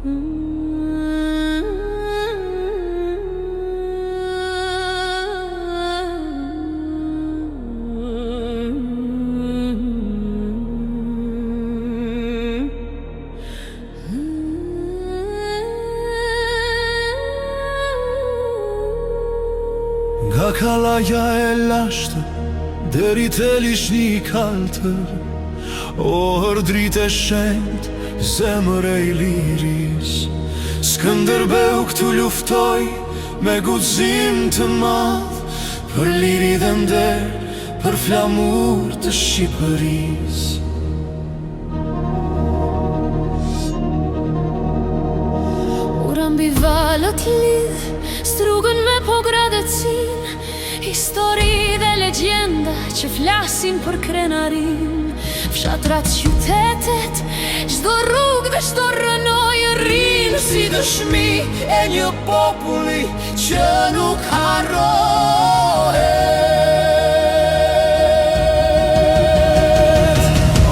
Nga kalaja e lashtë deri te lishni I kaltër, o ërdrit e shenjt, zemër e Iliris. Skënderbeu këtu luftoj me guxim të madh, për liri dhe nder, për flamur të Shqipëris. Ura mbi valët lidh, strugën me pogradecin, histori dhe legjenda që flasin për krenarin. Fshatrat, qytetet, çdo rrugë dhe çdo rënoj rrin Si dëshmi e një populli që nuk harrohet.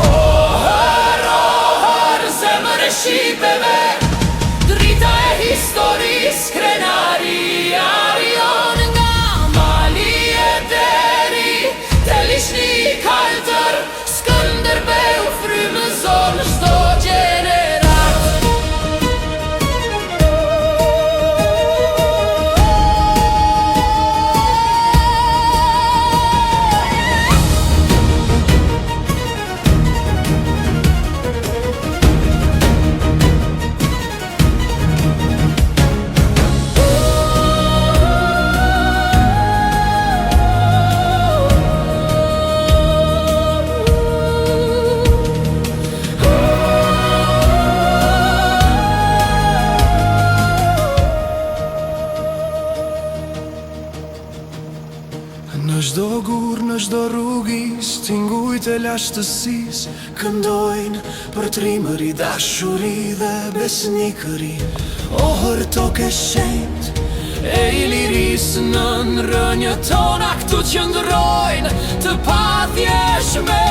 Ohër, zemër e shqipeve, drita e historisë, krenari Arion. Nga Mali e deri te lishni I kaltër, Skënderbeu frymëzon çdo gjenerat. Në çdo gur, në çdo rrugis, tingujt e lashtësis këndojnë për trimëri, dashuri dhe besnikëri. Ohër tokë e shenjt e Iliris, në rënjët tona këtu qëndrojnë të pathjeshme.